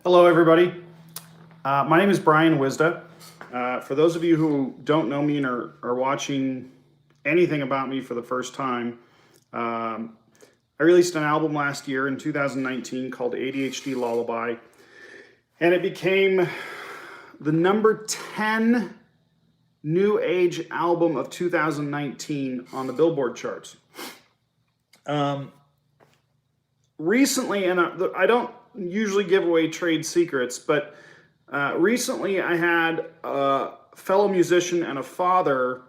Hello, everybody. My name is Bryan Wisda. For those of you who don't know me and are watching anything about me for the first time, I released an album last year in 2019 called ADHD Lullaby, and it became the number 10 new age album of 2019 on the Billboard charts. Recently, and I don't usually give away trade secrets, but recently I had a fellow musician and a father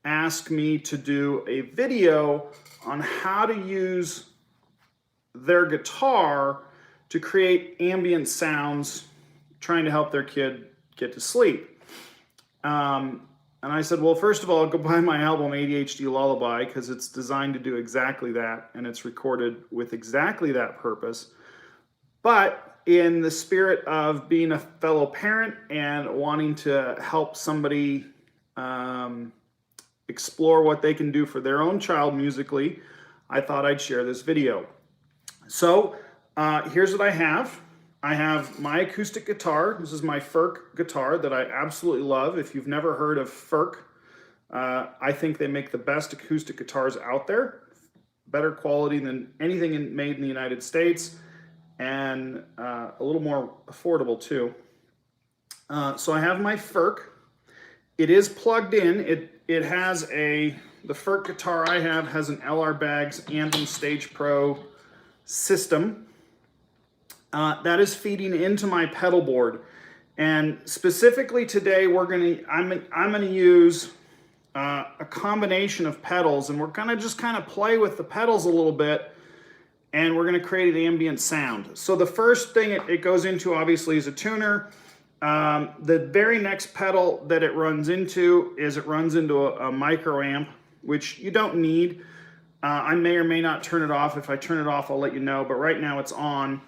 ask me to do a video on how to use their guitar to create ambient sounds, trying to help their kid get to sleep. And I said, well, first of all, go buy my album ADHD Lullaby, because it's designed to do exactly that, and it's recorded with exactly that purpose. But in the spirit of being a fellow parent and wanting to help somebody explore what they can do for their own child musically, I thought I'd share this video. So here's what I have. I have my acoustic guitar. This is my Ferk guitar that I absolutely love. If you've never heard of Ferk, I think they make the best acoustic guitars out there. Better quality than anything made in the United States, and a little more affordable too. So I have my Ferk. It is plugged in. It has the Ferk guitar I have has an LR Baggs Ambient Stage Pro system. That is feeding into my pedal board, and specifically today I'm gonna use a combination of pedals, and we're gonna just kind of play with the pedals a little bit, and we're gonna create an ambient sound. So the first thing it goes into obviously is a tuner. The very next pedal that it runs into a micro amp, which you don't need. I may or may not turn it off. If I turn it off, I'll let you know, but right now it's on.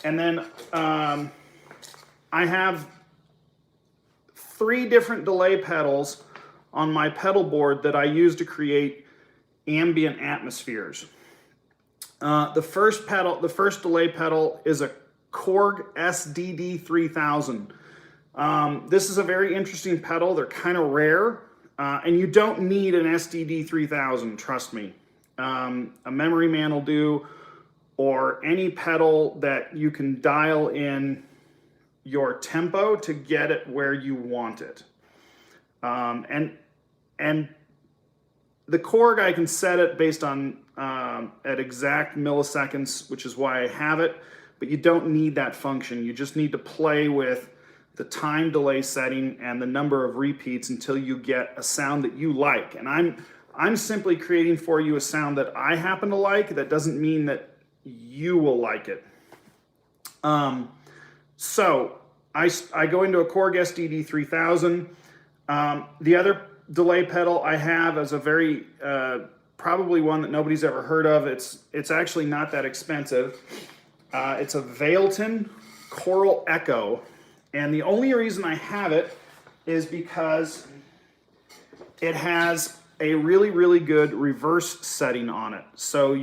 And then I have 3 different delay pedals on my pedal board that I use to create ambient atmospheres. The first delay pedal is a Korg SDD3000. This is a very interesting pedal. They're kind of rare, and you don't need an SDD3000, trust me. A Memory Man will do, or any pedal that you can dial in your tempo to get it where you want it. And the Korg, I can set it based on at exact milliseconds, which is why I have it, but you don't need that function. You just need to play with the time delay setting and the number of repeats until you get a sound that you like. And I'm simply creating for you a sound that I happen to like. That doesn't mean that you will like it. So I go into a Korg SDD3000. The other delay pedal I have is a very, probably one that nobody's ever heard of. It's actually not that expensive. It's a Valeton Coral Echo. And the only reason I have it is because it has a really, really good reverse setting on it. So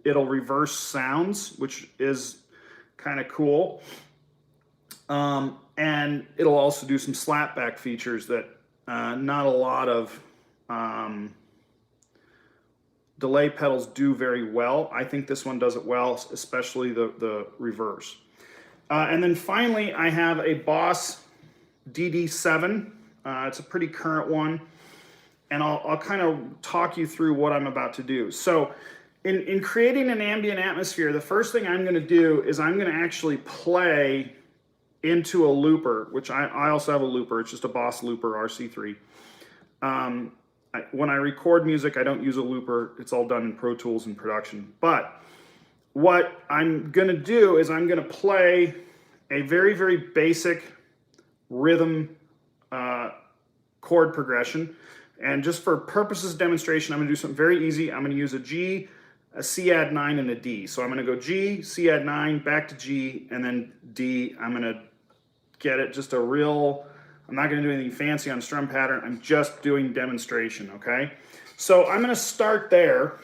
it'll reverse sounds, which is kind of cool. And it'll also do some slapback features that not a lot of delay pedals do very well. I think this one does it well, especially the reverse. And then finally, I have a Boss DD7. It's a pretty current one, and I'll kind of talk you through what I'm about to do. So in creating an ambient atmosphere, the first thing I'm going to do is I'm going to actually play into a looper, which I also have a looper. It's just a Boss looper RC3. When I record music, I don't use a looper. It's all done in Pro Tools and production. But what I'm going to do is I'm going to play a very, very basic rhythm chord progression. And just for purposes of demonstration, I'm going to do something very easy. I'm going to use a G, a C add 9, and a D. So I'm going to go G, C add 9, back to G, and then D. I'm going to get it just I'm not going to do anything fancy on strum pattern. I'm just doing demonstration, okay? So I'm going to start there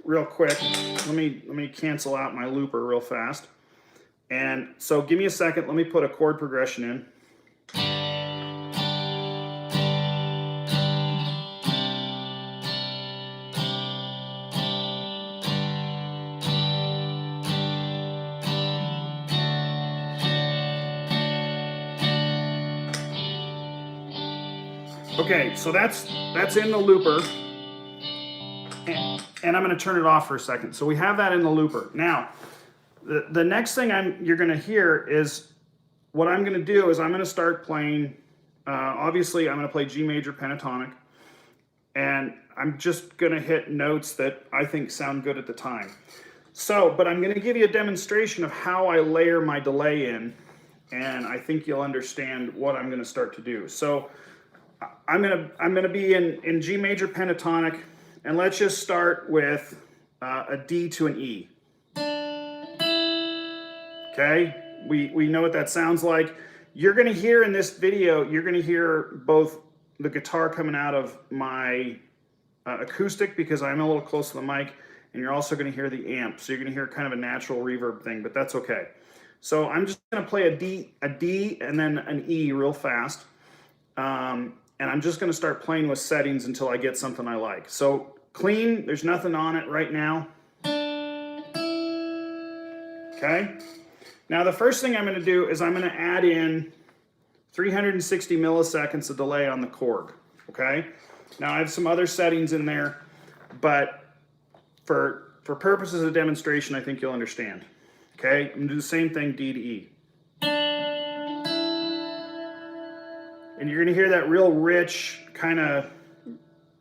real quick. Let me cancel out my looper real fast. And so give me a second, let me put a chord progression in. Okay, so that's in the looper, and I'm going to turn it off for a second. So we have that in the looper. Now, the next thing you're going to hear is what I'm going to do is I'm going to start playing. Obviously, I'm going to play G major pentatonic, and I'm just going to hit notes that I think sound good at the time. So, but I'm going to give you a demonstration of how I layer my delay in, and I think you'll understand what I'm going to start to do. So, I'm gonna be in G major pentatonic, and let's just start with a D to an E. Okay, we know what that sounds like. You're gonna hear in this video, you're gonna hear both the guitar coming out of my acoustic because I'm a little close to the mic, and you're also gonna hear the amp. So you're gonna hear kind of a natural reverb thing, but that's okay. So I'm just gonna play a D, and then an E real fast. And I'm just going to start playing with settings until I get something I like. So clean, there's nothing on it right now. Okay. Now the first thing I'm going to do is I'm going to add in 360 milliseconds of delay on the Korg. Okay. Now I have some other settings in there, but for purposes of demonstration, I think you'll understand. Okay. I'm going to do the same thing, D to E. And you're going to hear that real rich kind of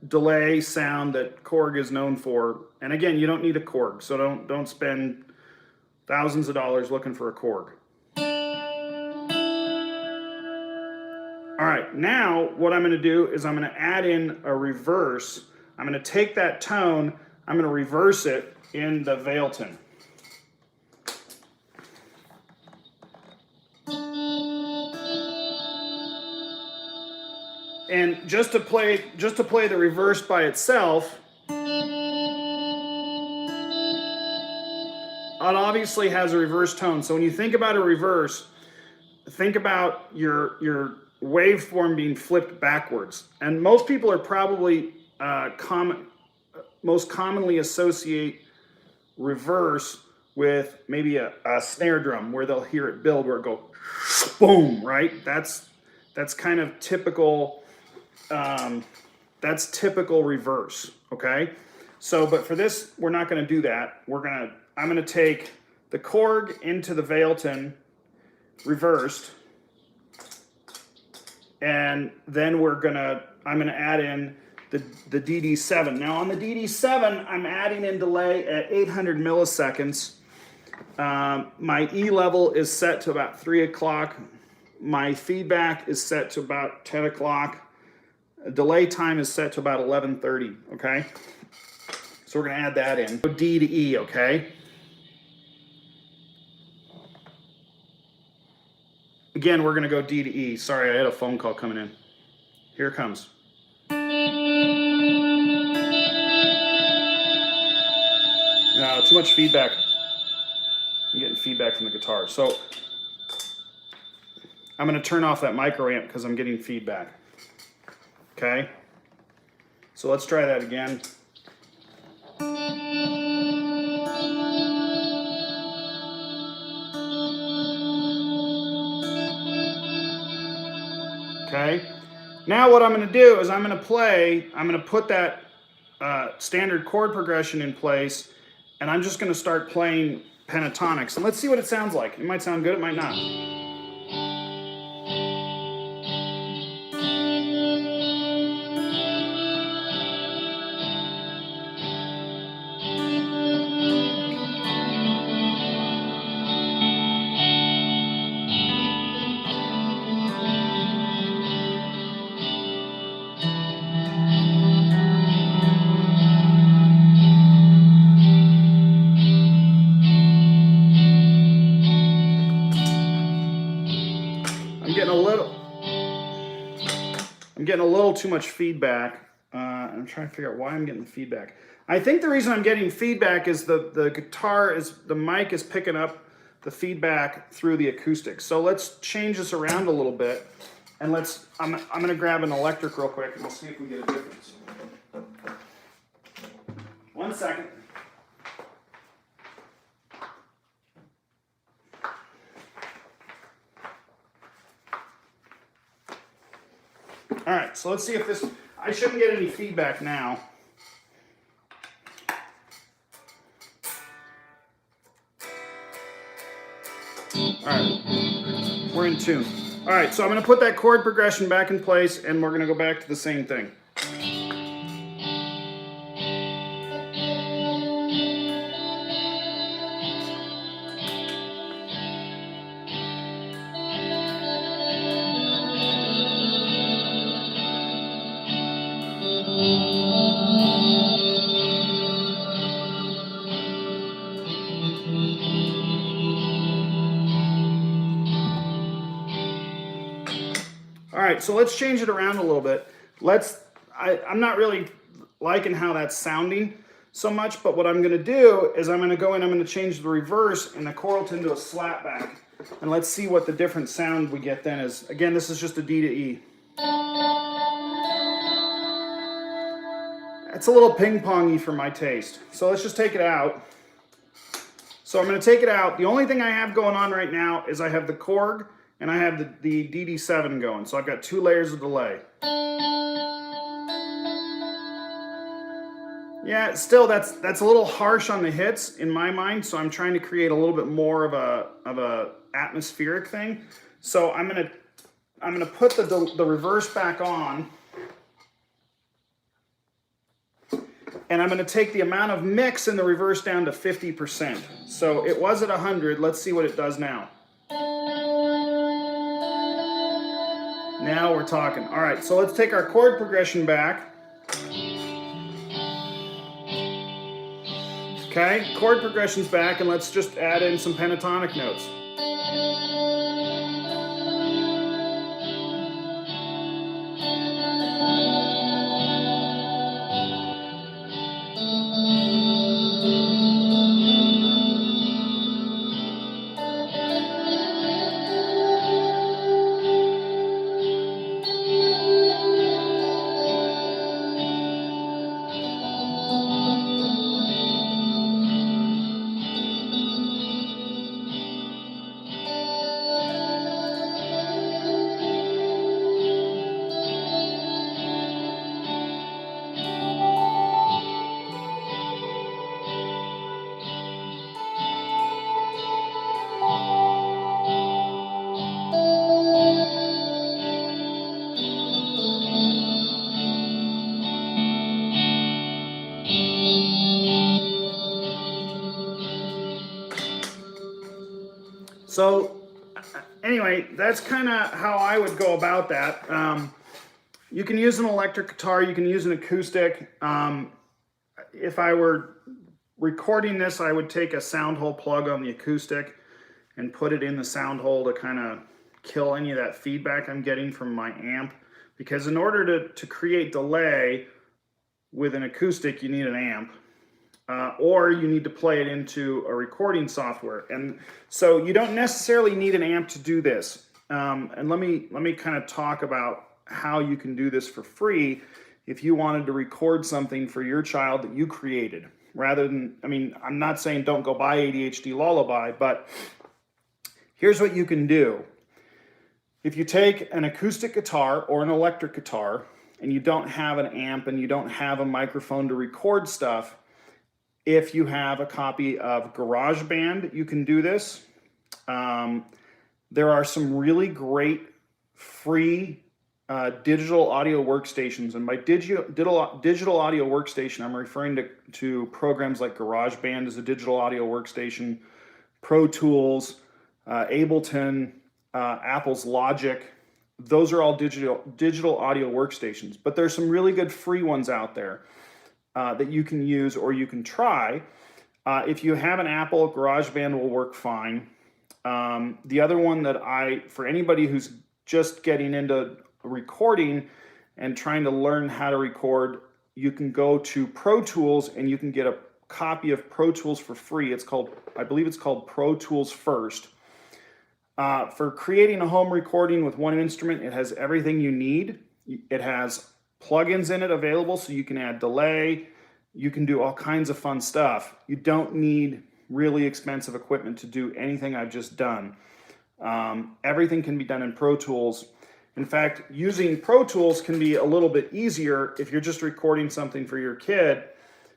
delay sound that Korg is known for. And again, you don't need a Korg, so don't spend thousands of dollars looking for a Korg. All right, now what I'm going to do is I'm going to add in a reverse. I'm going to take that tone, I'm going to reverse it in the Valeton. And just to play the reverse by itself, it obviously has a reverse tone. So when you think about a reverse, think about your waveform being flipped backwards. And most people are probably most commonly associate reverse with maybe a snare drum where they'll hear it build, where it go boom, right? That's kind of typical. That's typical reverse, okay? So, but for this, we're not going to do that. I'm going to take the Korg into the Valeton reversed, and then I'm going to add in the DD7. Now on the DD7, I'm adding in delay at 800 milliseconds. My E level is set to about 3 o'clock. My feedback is set to about 10 o'clock. Delay time is set to about 11:30, okay? So we're going to add that in. D to E, okay? Again, we're going to go D to E. Sorry, I had a phone call coming in. Here it comes. No, too much feedback. I'm getting feedback from the guitar. So I'm going to turn off that micro amp because I'm getting feedback. Okay, so let's try that again. Okay, now what I'm going to do is I'm going to put that standard chord progression in place, and I'm just going to start playing pentatonics. And let's see what it sounds like. It might sound good, it might not. I'm getting a little too much feedback. I'm trying to figure out why I'm getting the feedback. I think the reason I'm getting feedback is the mic is picking up the feedback through the acoustic. So let's change this around a little bit, and I'm going to grab an electric real quick, and we'll see if we get a difference. 1 second. All right, so let's see if this, I shouldn't get any feedback now. All right, we're in tune. All right, so I'm gonna put that chord progression back in place, and we're gonna go back to the same thing. All right, so let's change it around a little bit. I'm not really liking how that's sounding so much, but what I'm gonna do is I'm gonna go in, I'm gonna change the reverse and the choralton to a slapback, and let's see what the different sound we get then is. Again, this is just a D to E. It's a little ping-pongy for my taste. So let's just take it out. So I'm gonna take it out. The only thing I have going on right now is I have the Korg and I have the DD7 going. So I've got 2 layers of delay. Yeah, still that's a little harsh on the hits in my mind, so I'm trying to create a little bit more of a atmospheric thing. So I'm gonna put the reverse back on, and I'm gonna take the amount of mix in the reverse down to 50%. So it was at 100. Let's see what it does now. Now we're talking. All right, so let's take our chord progression back. Okay, chord progression's back, and let's just add in some pentatonic notes. So anyway, that's kind of how I would go about that. You can use an electric guitar, you can use an acoustic. If I were recording this, I would take a sound hole plug on the acoustic and put it in the sound hole to kind of kill any of that feedback I'm getting from my amp. Because in order to create delay with an acoustic, you need an amp. Or you need to play it into a recording software. And so you don't necessarily need an amp to do this. And let me kind of talk about how you can do this for free if you wanted to record something for your child that you created. Rather than, I mean, I'm not saying don't go buy ADHD Lullaby, but here's what you can do. If you take an acoustic guitar or an electric guitar and you don't have an amp and you don't have a microphone to record stuff, if you have a copy of GarageBand, you can do this. There are some really great free digital audio workstations. And by digital audio workstation, I'm referring to programs like GarageBand as a digital audio workstation, Pro Tools, Ableton, Apple's Logic. Those are all digital audio workstations. But there's some really good free ones out there that you can use or you can try. If you have an Apple, GarageBand will work fine. The other one that for anybody who's just getting into recording and trying to learn how to record, you can go to Pro Tools and you can get a copy of Pro Tools for free. It's called, I believe it's called Pro Tools First. For creating a home recording with one instrument, it has everything you need. It has plugins in it available, so you can add delay. You can do all kinds of fun stuff. You don't need really expensive equipment to do anything I've just done. Everything can be done in Pro Tools. In fact, using Pro Tools can be a little bit easier if you're just recording something for your kid,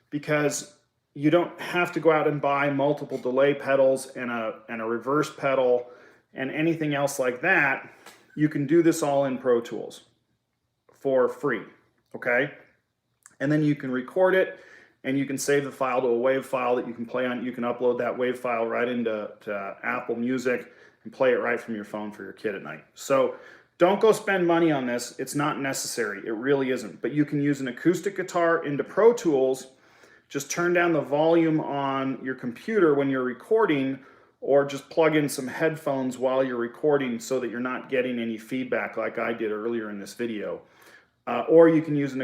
because you don't have to go out and buy multiple delay pedals and a reverse pedal and anything else like that. You can do this all in Pro Tools for free, okay? And then you can record it, and you can save the file to a WAV file that you can play on. You can upload that WAV file right into Apple Music and play it right from your phone for your kid at night. So don't go spend money on this. It's not necessary. It really isn't. But you can use an acoustic guitar into Pro Tools. Just turn down the volume on your computer when you're recording, or just plug in some headphones while you're recording so that you're not getting any feedback like I did earlier in this video. Or you can use an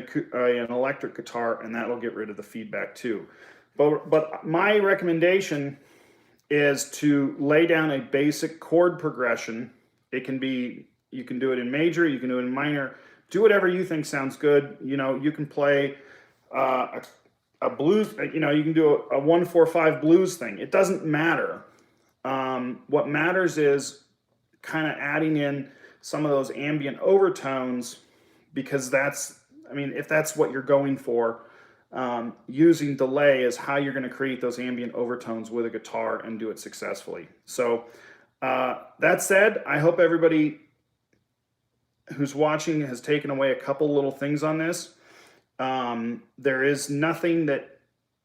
electric guitar, and that will get rid of the feedback too. But my recommendation is to lay down a basic chord progression. It can be, you can do it in major, you can do it in minor. Do whatever you think sounds good. You know, you can play a blues, you know, you can do a 1-4-5 blues thing. It doesn't matter. What matters is kind of adding in some of those ambient overtones, because that's, I mean, if that's what you're going for, using delay is how you're going to create those ambient overtones with a guitar and do it successfully. So that said, I hope everybody who's watching has taken away a couple little things on this. There is nothing that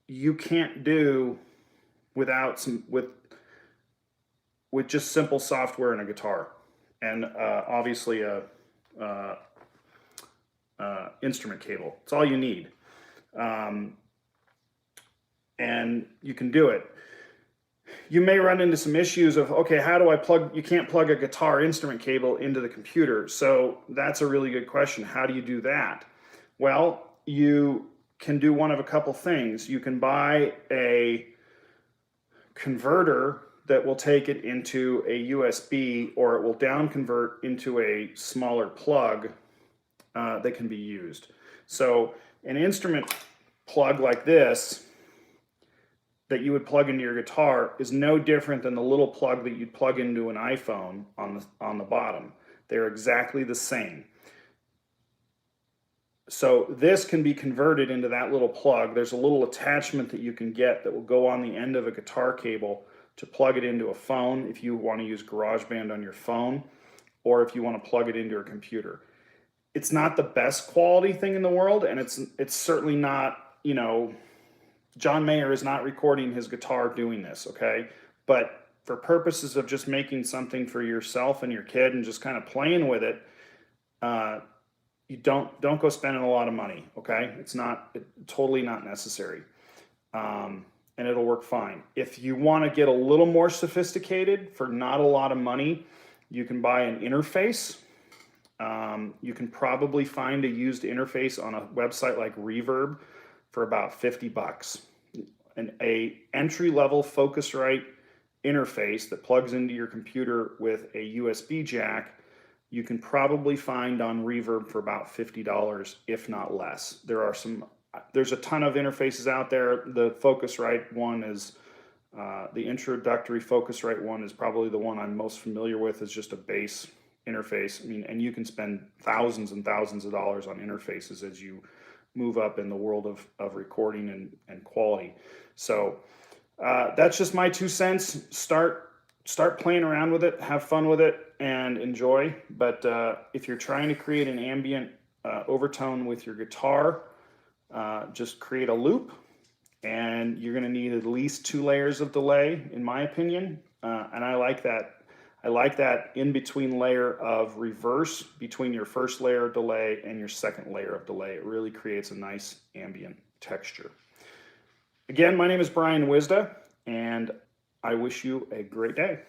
you can't do without with just simple software and a guitar, and obviously a instrument cable. It's all you need, and you can do it. You may run into some issues of, okay, how do I plug, you can't plug a guitar instrument cable into the computer. So that's a really good question. How do you do that? Well, you can do one of a couple things. You can buy a converter that will take it into a USB, or it will down convert into a smaller plug that can be used. So an instrument plug like this that you would plug into your guitar is no different than the little plug that you'd plug into an iPhone on the bottom. They're exactly the same. So this can be converted into that little plug. There's a little attachment that you can get that will go on the end of a guitar cable to plug it into a phone if you want to use GarageBand on your phone, or if you want to plug it into a computer. It's not the best quality thing in the world, and it's certainly not, you know, John Mayer is not recording his guitar doing this, okay? But for purposes of just making something for yourself and your kid and just kind of playing with it, you don't go spending a lot of money, okay? It's totally not necessary, and it'll work fine. If you want to get a little more sophisticated for not a lot of money, you can buy an interface. You can probably find a used interface on a website like Reverb for about 50 bucks. An entry-level Focusrite interface that plugs into your computer with a USB jack, you can probably find on Reverb for about $50, if not less. There's a ton of interfaces out there. The Focusrite one is, the introductory Focusrite one is probably the one I'm most familiar with. It's just a base interface. I mean, and you can spend thousands and thousands of dollars on interfaces as you move up in the world of recording and quality. So that's just my 2 cents. Start playing around with it, have fun with it, and enjoy. But if you're trying to create an ambient overtone with your guitar, just create a loop, and you're going to need at least 2 layers of delay, in my opinion. And I like that. I like that in-between layer of reverse between your first layer of delay and your second layer of delay. It really creates a nice ambient texture. Again, my name is Bryan Wisda, and I wish you a great day.